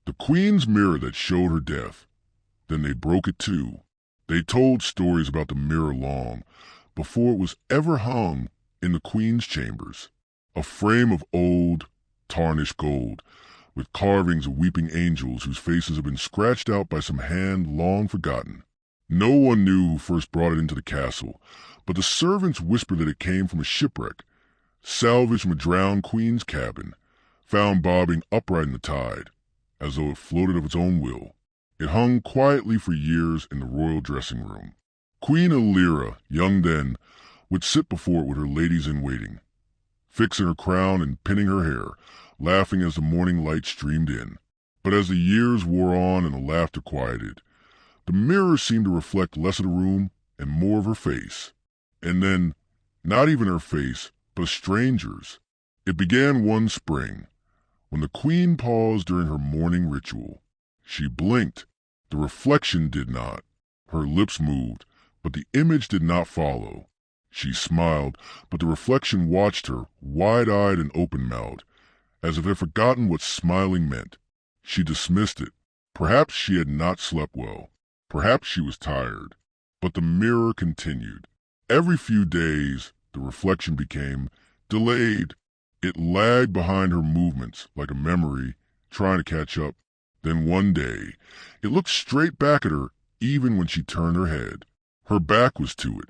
The queen's mirror that showed her death. Then they broke it too. They told stories about the mirror long before it was ever hung in the queen's chambers. A frame of old, tarnished gold, with carvings of weeping angels whose faces had been scratched out by some hand long forgotten. No one knew who first brought it into the castle, but the servants whispered that it came from a shipwreck, salvaged from a drowned queen's cabin, found bobbing upright in the tide, as though it floated of its own will. It hung quietly for years in the royal dressing room. Queen Elira, young then, would sit before it with her ladies-in-waiting, fixing her crown and pinning her hair, laughing as the morning light streamed in. But as the years wore on and the laughter quieted, the mirror seemed to reflect less of the room and more of her face. And then, not even her face, but a stranger's. It began one spring, when the queen paused during her morning ritual. She blinked. The reflection did not. Her lips moved, but the image did not follow. She smiled, but the reflection watched her, wide-eyed and open-mouthed, as if it had forgotten what smiling meant. She dismissed it. Perhaps she had not slept well. Perhaps she was tired. But the mirror continued. Every few days, the reflection became delayed. It lagged behind her movements like a memory, trying to catch up. Then one day, it looked straight back at her even when she turned her head. Her back was to it.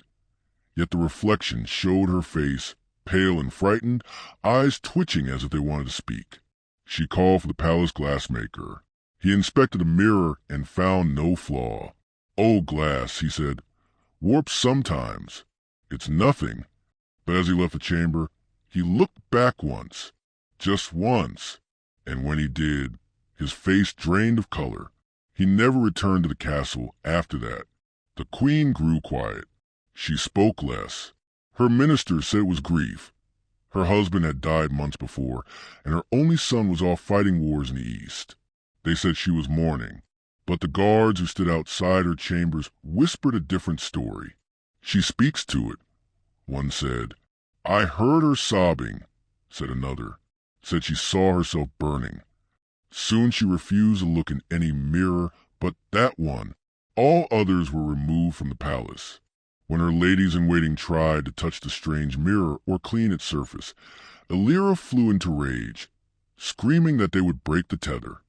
Yet the reflection showed her face, pale and frightened, eyes twitching as if they wanted to speak. She called for the palace glassmaker. He inspected the mirror and found no flaw. "Old glass," he said. "Warped sometimes. It's nothing." But as he left the chamber, he looked back once, just once, and when he did, his face drained of color. He never returned to the castle after that. The queen grew quiet. She spoke less. Her ministers said it was grief. Her husband had died months before, and her only son was off fighting wars in the east. They said she was mourning, but the guards who stood outside her chambers whispered a different story. "She speaks to it," one said. "I heard her sobbing," said another. Said she saw herself burning. Soon she refused to look in any mirror but that one. All others were removed from the palace. When her ladies-in-waiting tried to touch the strange mirror or clean its surface, Elira flew into rage, screaming that they would break the tether.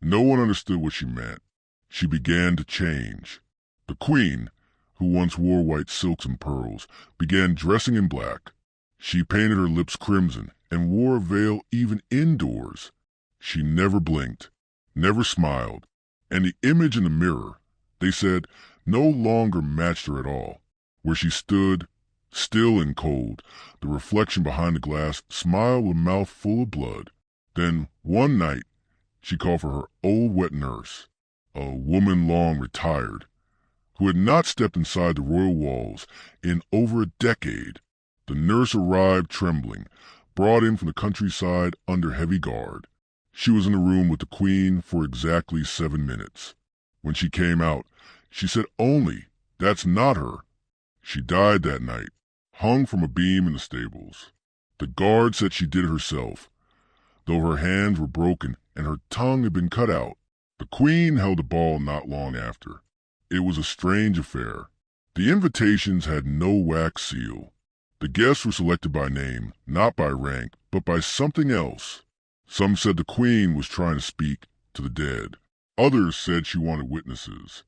No one understood what she meant. She began to change. The queen, who once wore white silks and pearls, began dressing in black. She painted her lips crimson and wore a veil even indoors. She never blinked, never smiled, and the image in the mirror, they said, no longer matched her at all. Where she stood, still and cold, the reflection behind the glass smiled with a mouth full of blood. Then, one night, she called for her old wet nurse, a woman long retired, who had not stepped inside the royal walls in over a decade. The nurse arrived trembling, brought in from the countryside under heavy guard. She was in the room with the queen for exactly 7 minutes. When she came out, she said only, "That's not her." She died that night, hung from a beam in the stables. The guard said she did it herself, though her hands were broken and her tongue had been cut out. The queen held a ball not long after. It was a strange affair. The invitations had no wax seal. The guests were selected by name, not by rank, but by something else. Some said the queen was trying to speak to the dead. Others said she wanted witnesses.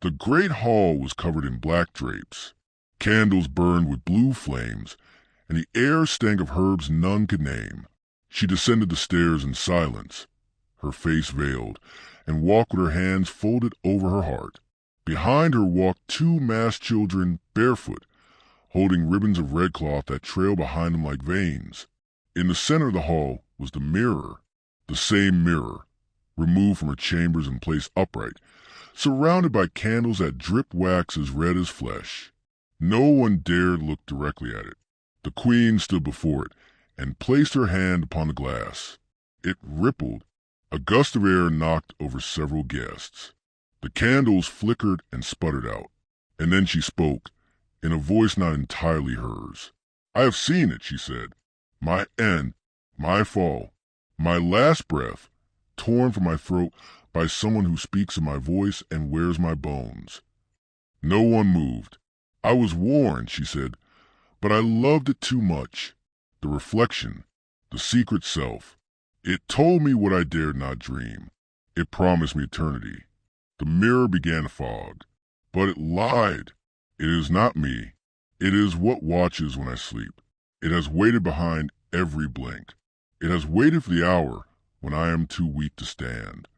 The great hall was covered in black drapes. Candles burned with blue flames, and the air stank of herbs none could name. She descended the stairs in silence, her face veiled, and walked with her hands folded over her heart. Behind her walked 2 masked children barefoot, holding ribbons of red cloth that trailed behind them like veins. In the center of the hall was the mirror, the same mirror, removed from her chambers and placed upright, surrounded by candles that dripped wax as red as flesh. No one dared look directly at it. The queen stood before it and placed her hand upon the glass. It rippled. A gust of air knocked over several guests. The candles flickered and sputtered out. And then she spoke, in a voice not entirely hers. "I have seen it," she said. "My end, my fall, my last breath, torn from my throat by someone who speaks in my voice and wears my bones. No one moved. I was warned, she said, but I loved it too much. The reflection, the secret self. It told me what I dared not dream. It promised me eternity. The mirror began to fog, but it lied. It is not me. It is what watches when I sleep. It has waited behind every blink. It has waited for the hour when I am too weak to stand.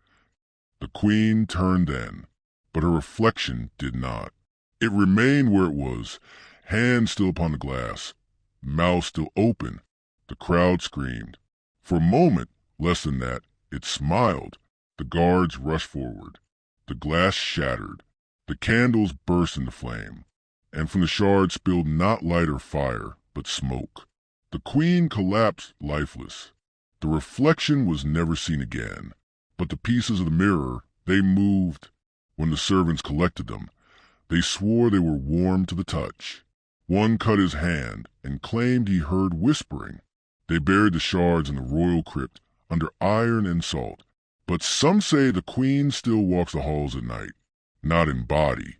The queen turned then, but her reflection did not. It remained where it was, hand still upon the glass, mouth still open. The crowd screamed. For a moment, less than that, it smiled. The guards rushed forward. The glass shattered. The candles burst into flame, and from the shards spilled not light or fire, but smoke. The queen collapsed lifeless. The reflection was never seen again, but the pieces of the mirror, they moved. When the servants collected them, they swore they were warm to the touch. One cut his hand and claimed he heard whispering. They buried the shards in the royal crypt under iron and salt. But some say the queen still walks the halls at night, not in body,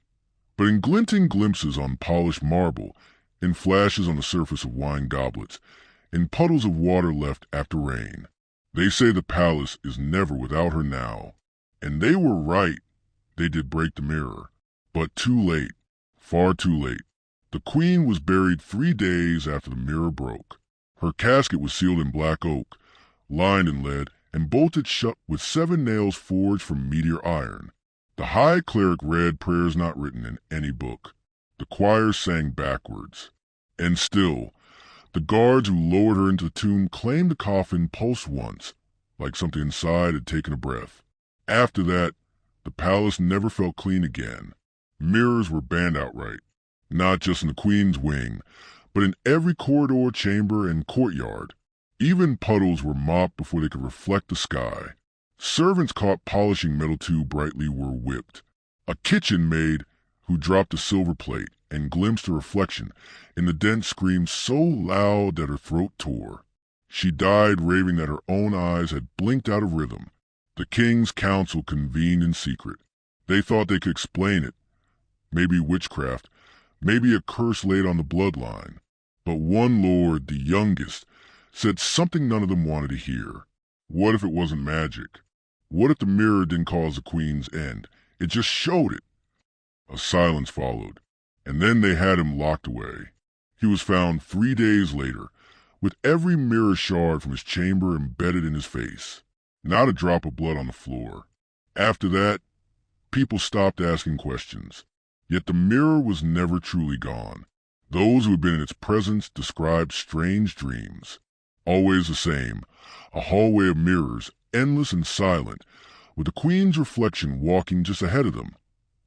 but in glinting glimpses on polished marble, in flashes on the surface of wine goblets, in puddles of water left after rain. They say the palace is never without her now. And they were right. They did break the mirror. But too late, far too late. The queen was buried 3 days after the mirror broke. Her casket was sealed in black oak, lined in lead, and bolted shut with 7 nails forged from meteor iron. The high cleric read prayers not written in any book. The choir sang backwards. And still, the guards who lowered her into the tomb claimed the coffin pulsed once, like something inside had taken a breath. After that, the palace never felt clean again. Mirrors were banned outright, not just in the queen's wing, but in every corridor, chamber, and courtyard. Even puddles were mopped before they could reflect the sky. Servants caught polishing metal too brightly were whipped. A kitchen maid who dropped a silver plate and glimpsed a reflection in the dent screamed so loud that her throat tore. She died raving that her own eyes had blinked out of rhythm. The king's council convened in secret. They thought they could explain it. Maybe witchcraft, maybe a curse laid on the bloodline. But one lord, the youngest, said something none of them wanted to hear. What if it wasn't magic? What if the mirror didn't cause the queen's end? It just showed it. A silence followed, and then they had him locked away. He was found 3 days later, with every mirror shard from his chamber embedded in his face. Not a drop of blood on the floor. After that, people stopped asking questions. Yet the mirror was never truly gone. Those who had been in its presence described strange dreams. Always the same, a hallway of mirrors, endless and silent, with the queen's reflection walking just ahead of them.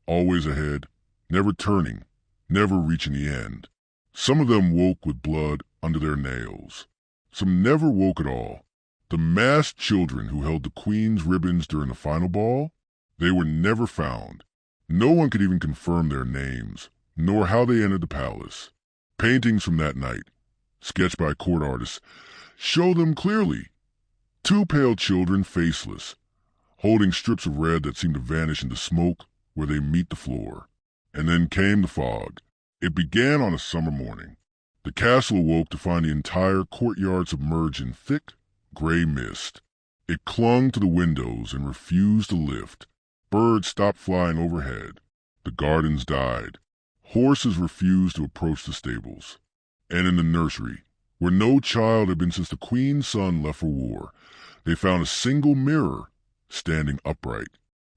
Always ahead, never turning, never reaching the end. Some of them woke with blood under their nails. Some never woke at all. The masked children who held the queen's ribbons during the final ball, they were never found. No one could even confirm their names, nor how they entered the palace. Paintings from that night, sketched by court artists, show them clearly. 2 pale children, faceless, holding strips of red that seemed to vanish into smoke where they meet the floor. And then came the fog. It began on a summer morning. The castle awoke to find the entire courtyard submerged in thick, gray mist. It clung to the windows and refused to lift. Birds stopped flying overhead. The gardens died. Horses refused to approach the stables. And in the nursery, where no child had been since the queen's son left for war, they found a single mirror standing upright.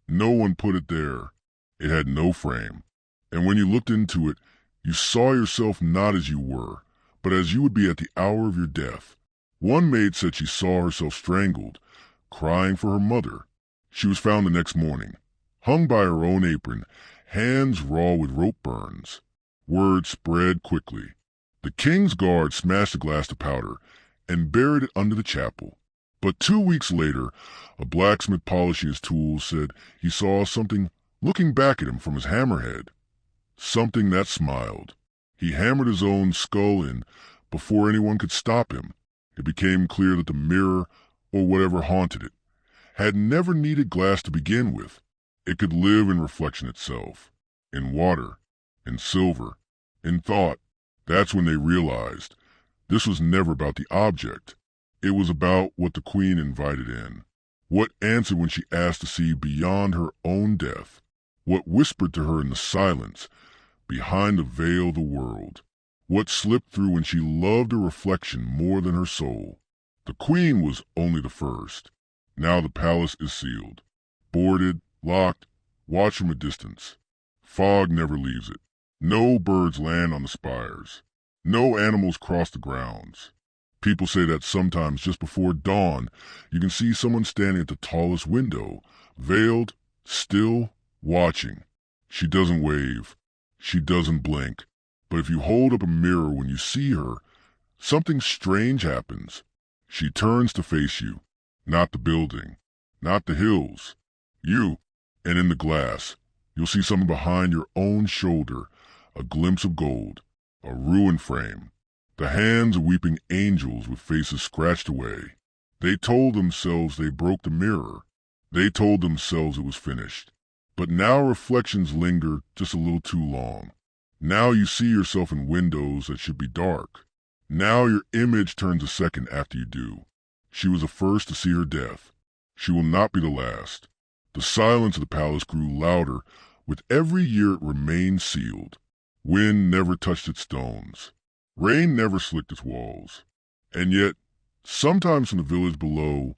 No one put it there. It had no frame. And when you looked into it, you saw yourself not as you were, but as you would be at the hour of your death. One maid said she saw herself strangled, crying for her mother. She was found the next morning, hung by her own apron, hands raw with rope burns. Word spread quickly. The king's guard smashed the glass to powder and buried it under the chapel. But 2 weeks later, a blacksmith polishing his tools said he saw something looking back at him from his hammerhead. Something that smiled. He hammered his own skull in before anyone could stop him. It became clear that the mirror, or whatever haunted it, had never needed glass to begin with. It could live in reflection itself, in water, in silver, in thought. That's when they realized this was never about the object. It was about what the queen invited in. What answered when she asked to see beyond her own death. What whispered to her in the silence, behind the veil of the world. What slipped through when she loved her reflection more than her soul. The queen was only the first. Now the palace is sealed, boarded, locked, watched from a distance. Fog never leaves it. No birds land on the spires. No animals cross the grounds. People say that sometimes just before dawn, you can see someone standing at the tallest window, veiled, still, watching. She doesn't wave. She doesn't blink. But if you hold up a mirror when you see her, something strange happens. She turns to face you. Not the building. Not the hills. You. And in the glass, you'll see something behind your own shoulder, a glimpse of gold, a ruined frame, the hands of weeping angels with faces scratched away. They told themselves they broke the mirror. They told themselves it was finished. But now reflections linger just a little too long. Now you see yourself in windows that should be dark. Now your image turns a second after you do. She was the first to see her death. She will not be the last. The silence of the palace grew louder with every year it remained sealed. Wind never touched its stones. Rain never slicked its walls. And yet, sometimes from the village below,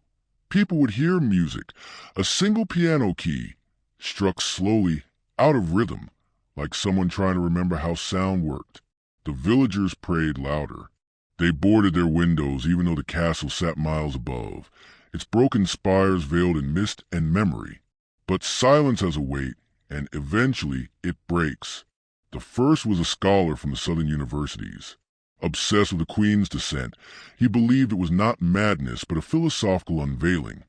people would hear music, a single piano key, struck slowly, out of rhythm, like someone trying to remember how sound worked. The villagers prayed louder. They boarded their windows even though the castle sat miles above, its broken spires veiled in mist and memory. But silence has a weight, and eventually it breaks. The first was a scholar from the southern universities. Obsessed with the queen's descent, he believed it was not madness but a philosophical unveiling,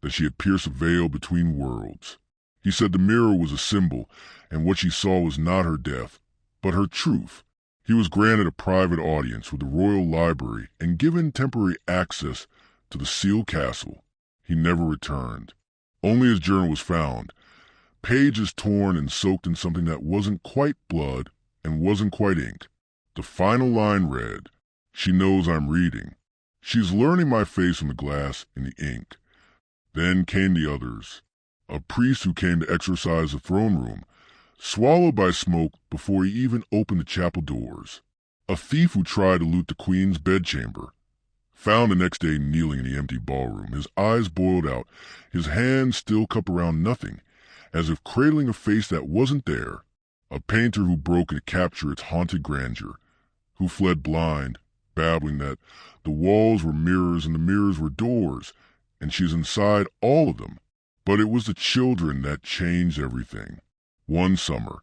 that she had pierced a veil between worlds. He said the mirror was a symbol, and what she saw was not her death, but her truth. He was granted a private audience with the royal library and given temporary access to the sealed castle. He never returned. Only his journal was found, pages torn and soaked in something that wasn't quite blood and wasn't quite ink. The final line read, "She knows I'm reading. She's learning my face on the glass and the ink." Then came the others. A priest who came to exorcise the throne room, swallowed by smoke before he even opened the chapel doors. A thief who tried to loot the queen's bedchamber, found the next day kneeling in the empty ballroom, his eyes boiled out, his hands still cupped around nothing, as if cradling a face that wasn't there. A painter who broke to capture its haunted grandeur, who fled blind, babbling that the walls were mirrors and the mirrors were doors, and she's inside all of them. But it was the children that changed everything. One summer,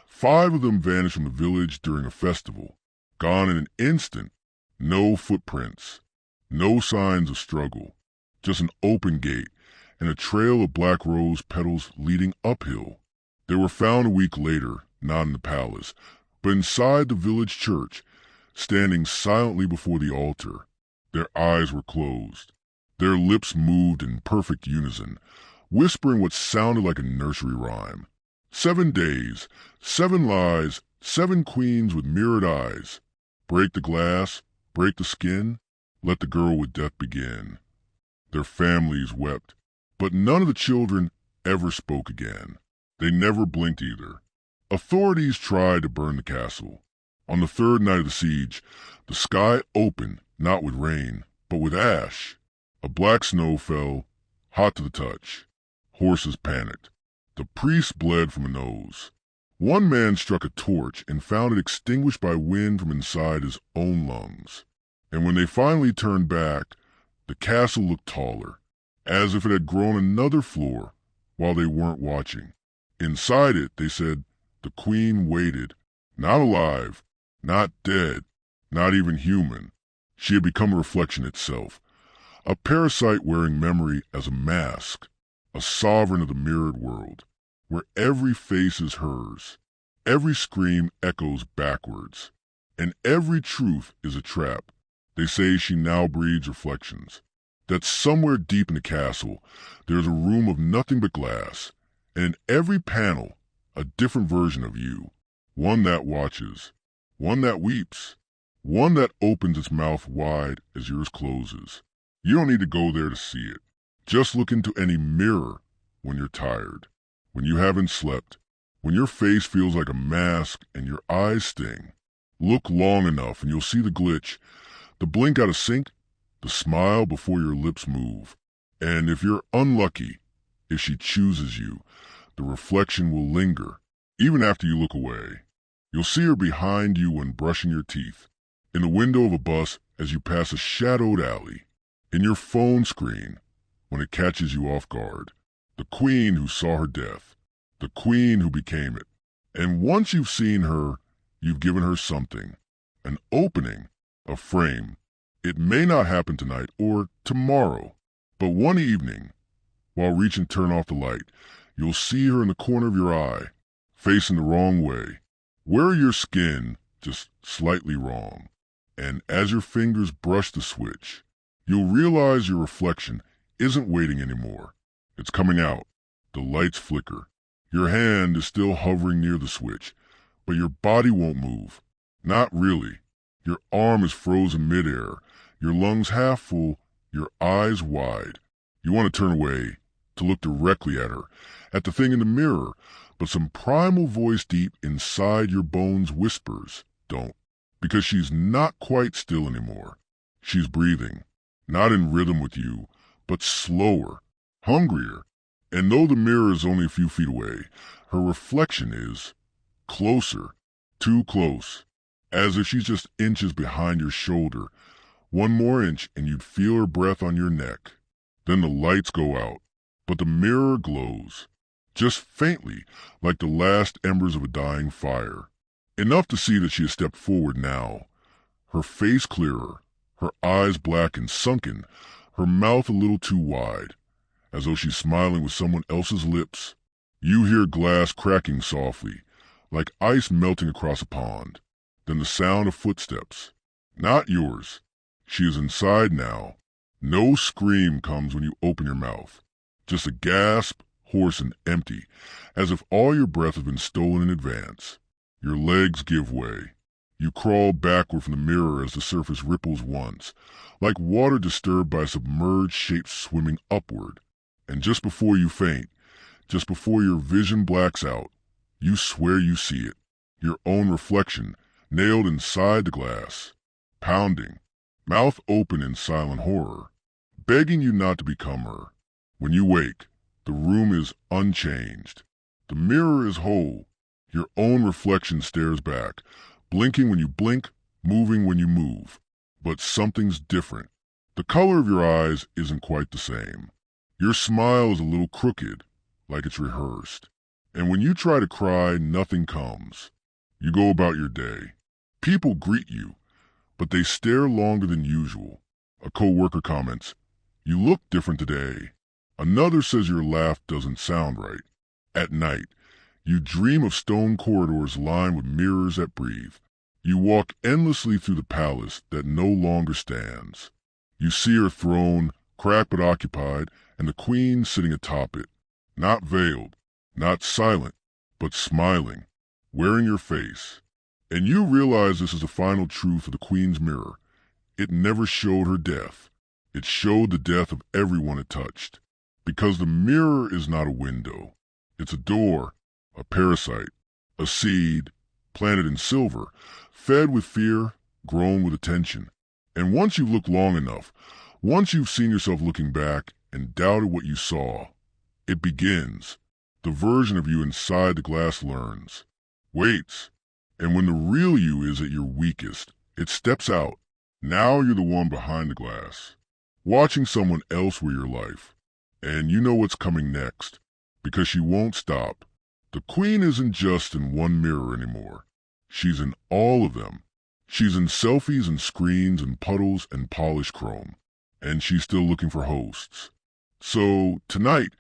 5 of them vanished from the village during a festival, gone in an instant. No footprints, no signs of struggle, just an open gate and a trail of black rose petals leading uphill. They were found a week later, not in the palace, but inside the village church, standing silently before the altar. Their eyes were closed. Their lips moved in perfect unison, whispering what sounded like a nursery rhyme. 7 days, 7 lies, 7 queens with mirrored eyes. Break the glass, break the skin, let the girl with death begin. Their families wept, but none of the children ever spoke again. They never blinked either. Authorities tried to burn the castle. On the 3rd night of the siege, the sky opened, not with rain, but with ash. A black snow fell, hot to the touch. Horses panicked. The priest bled from a nose. One man struck a torch and found it extinguished by wind from inside his own lungs. And when they finally turned back, the castle looked taller, as if it had grown another floor while they weren't watching. Inside it, they said, the queen waited, not alive, not dead, not even human. She had become a reflection itself, a parasite wearing memory as a mask, a sovereign of the mirrored world, where every face is hers, every scream echoes backwards, and every truth is a trap. They say she now breeds reflections, that somewhere deep in the castle, there is a room of nothing but glass, and in every panel, a different version of you. One that watches, one that weeps, one that opens its mouth wide as yours closes. You don't need to go there to see it. Just look into any mirror when you're tired, when you haven't slept, when your face feels like a mask and your eyes sting. Look long enough and you'll see the glitch, the blink out of sync, the smile before your lips move. And if you're unlucky, if she chooses you, the reflection will linger, even after you look away. You'll see her behind you when brushing your teeth, in the window of a bus as you pass a shadowed alley, in your phone screen when it catches you off guard. The queen who saw her death, the queen who became it. And once you've seen her, you've given her something, an opening, a frame. It may not happen tonight or tomorrow, but one evening, while reaching to turn off the light, you'll see her in the corner of your eye, facing the wrong way, where your skin just slightly wrong. And as your fingers brush the switch, you'll realize your reflection isn't waiting anymore. It's coming out. The lights flicker. Your hand is still hovering near the switch, but your body won't move. Not really. Your arm is frozen midair, your lungs half full, your eyes wide. You want to turn away, to look directly at her, at the thing in the mirror, but some primal voice deep inside your bones whispers, don't, because she's not quite still anymore. She's breathing, not in rhythm with you, but slower, hungrier. And though the mirror is only a few feet away, her reflection is closer, too close, as if she's just inches behind your shoulder. One more inch and you'd feel her breath on your neck. Then the lights go out, but the mirror glows, just faintly, like the last embers of a dying fire. Enough to see that she has stepped forward now, her face clearer, her eyes black and sunken, her mouth a little too wide, as though she's smiling with someone else's lips. You hear glass cracking softly, like ice melting across a pond. Then the sound of footsteps. Not yours. She is inside now. No scream comes when you open your mouth. Just a gasp, hoarse and empty, as if all your breath has been stolen in advance. Your legs give way. You crawl backward from the mirror as the surface ripples once, like water disturbed by a submerged shape swimming upward. And just before you faint, just before your vision blacks out, you swear you see it, your own reflection, nailed inside the glass, pounding, mouth open in silent horror, begging you not to become her. When you wake, the room is unchanged. The mirror is whole. Your own reflection stares back, blinking when you blink, moving when you move. But something's different. The color of your eyes isn't quite the same. Your smile is a little crooked, like it's rehearsed. And when you try to cry, nothing comes. You go about your day. People greet you, but they stare longer than usual. A co-worker comments, "You look different today." Another says your laugh doesn't sound right. At night, you dream of stone corridors lined with mirrors that breathe. You walk endlessly through the palace that no longer stands. You see her throne, cracked but occupied, and the queen sitting atop it, not veiled, not silent, but smiling, wearing your face. And you realize this is the final truth of the queen's mirror. It never showed her death. It showed the death of everyone it touched. Because the mirror is not a window. It's a door, a parasite, a seed, planted in silver, fed with fear, grown with attention. And once you've looked long enough, once you've seen yourself looking back and doubted what you saw, it begins. The version of you inside the glass learns, waits, and when the real you is at your weakest, it steps out. Now you're the one behind the glass, watching someone else wear your life. And you know what's coming next, because she won't stop. The queen isn't just in one mirror anymore. She's in all of them. She's in selfies and screens and puddles and polished chrome. And she's still looking for hosts. So tonight,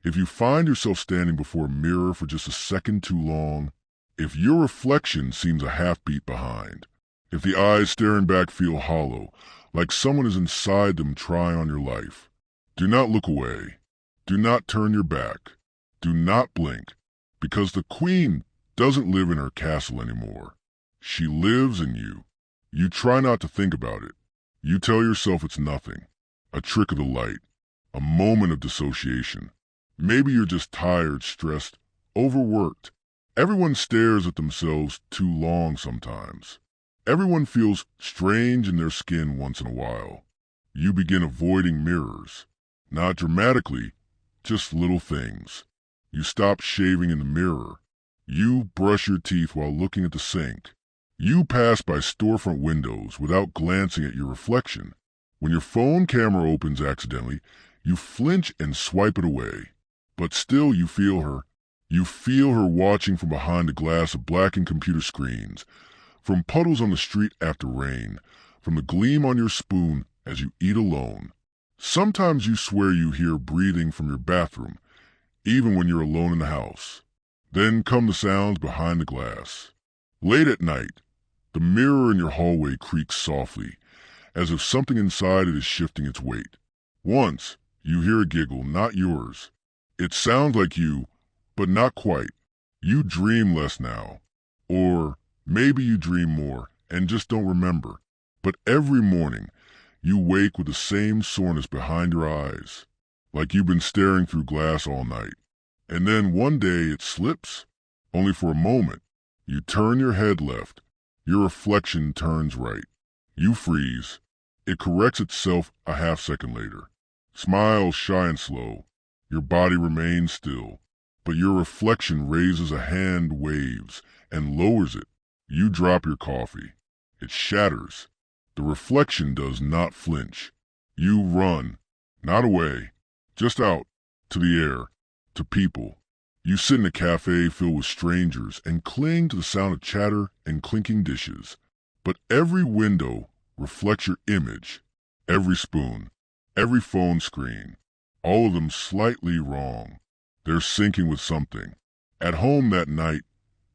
if you find yourself standing before a mirror for just a second too long, if your reflection seems a half beat behind, If the eyes staring back feel hollow, like someone is inside them trying on your life, do not look away. Do not turn your back. Do not blink, because the queen doesn't live in her castle anymore. She lives in you. You try not to think about it. You tell yourself it's nothing, a trick of the light, a moment of dissociation. Maybe you're just tired, stressed, overworked. Everyone stares at themselves too long sometimes. Everyone feels strange in their skin once in a while. You begin avoiding mirrors. Not dramatically, just little things. You stop shaving in the mirror. You brush your teeth while looking at the sink. You pass by storefront windows without glancing at your reflection. When your phone camera opens accidentally, you flinch and swipe it away. But still you feel her. You feel her watching from behind a glass of blackened computer screens, from puddles on the street after rain, from the gleam on your spoon as you eat alone. Sometimes you swear you hear breathing from your bathroom, even when you're alone in the house. Then come the sounds behind the glass. Late at night, the mirror in your hallway creaks softly, as if something inside it is shifting its weight. Once, you hear a giggle, not yours. It sounds like you, but not quite. You dream less now. Or maybe you dream more and just don't remember. But every morning, you wake with the same soreness behind your eyes, like you've been staring through glass all night. And then one day it slips, only for a moment. You turn your head left. Your reflection turns right. You freeze. It corrects itself a half-second later. Smiles shy and slow. Your body remains still. But your reflection raises a hand, waves, and lowers it. You drop your coffee. It shatters. The reflection does not flinch. You run, not away, just out, to the air, to people. You sit in a cafe filled with strangers and cling to the sound of chatter and clinking dishes. But every window reflects your image, every spoon, every phone screen, all of them slightly wrong. They're syncing with something. At home that night,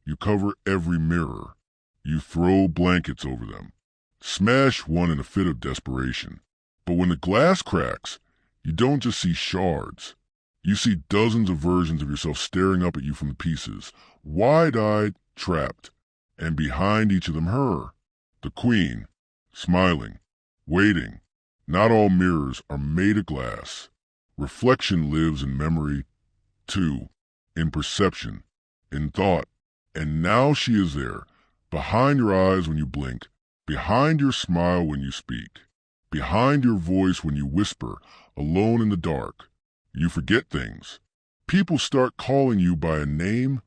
you cover every mirror. You throw blankets over them. Smash one in a fit of desperation. But when the glass cracks, you don't just see shards. You see dozens of versions of yourself staring up at you from the pieces, wide-eyed, trapped, and behind each of them her, the queen, smiling, waiting. Not all mirrors are made of glass. Reflection lives in memory, too, in perception, in thought. And now she is there, behind your eyes when you blink, behind your smile when you speak, behind your voice when you whisper, alone in the dark. You forget things. People start calling you by a name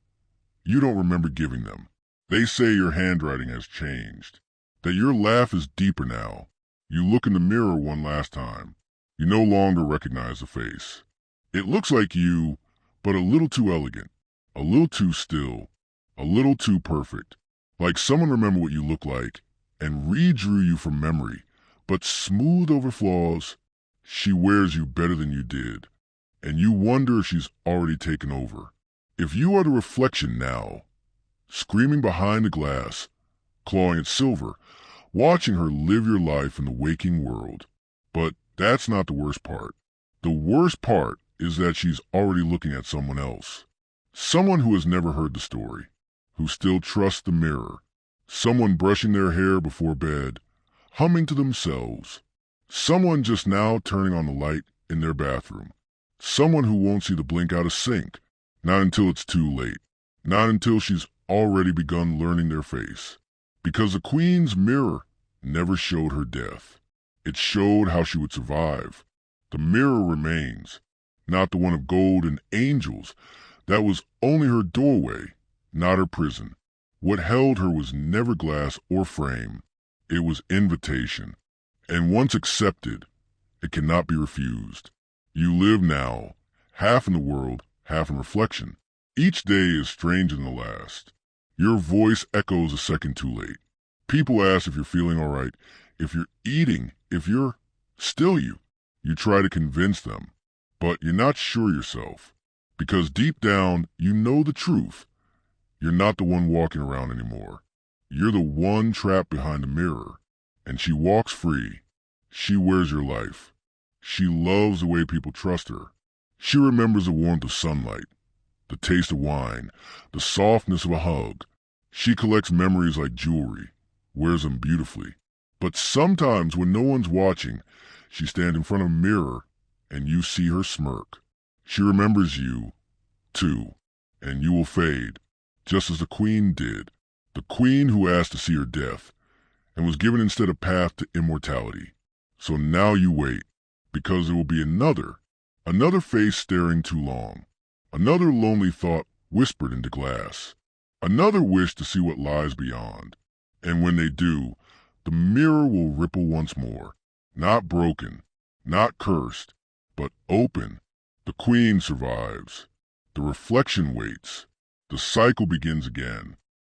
you don't remember giving them. They say your handwriting has changed, that your laugh is deeper now. You look in the mirror one last time. You no longer recognize the face. It looks like you, but a little too elegant, a little too still, a little too perfect. Like someone remembered what you look like and redrew you from memory, but smooth over flaws. She wears you better than you did, and you wonder if she's already taken over. If you are the reflection now, screaming behind the glass, clawing at silver, watching her live your life in the waking world. But that's not the worst part. The worst part is that she's already looking at someone else. Someone who has never heard the story, who still trusts the mirror. Someone brushing their hair before bed, humming to themselves. Someone just now turning on the light in their bathroom. Someone who won't see the blink out of sync, not until it's too late, not until she's already begun learning their face. Because the queen's mirror never showed her death. It showed how she would survive. The mirror remains, not the one of gold and angels. That was only her doorway, not her prison. What held her was never glass or frame. It was invitation. And once accepted, it cannot be refused. You live now, half in the world, half in reflection. Each day is stranger than the last. Your voice echoes a second too late. People ask if you're feeling all right, if you're eating, if you're still you. You try to convince them, but you're not sure yourself. Because deep down, you know the truth. You're not the one walking around anymore. You're the one trapped behind the mirror, and she walks free. She wears your life. She loves the way people trust her. She remembers the warmth of sunlight, the taste of wine, the softness of a hug. She collects memories like jewelry, wears them beautifully. But sometimes when no one's watching, she stands in front of a mirror and you see her smirk. She remembers you, too, and you will fade, just as the queen did. The queen who asked to see her death and was given instead a path to immortality. So now you wait, because there will be another face staring too long, another lonely thought whispered into glass, another wish to see what lies beyond. And when they do, the mirror will ripple once more, not broken, not cursed, but open. The queen survives. The reflection waits. The cycle begins again.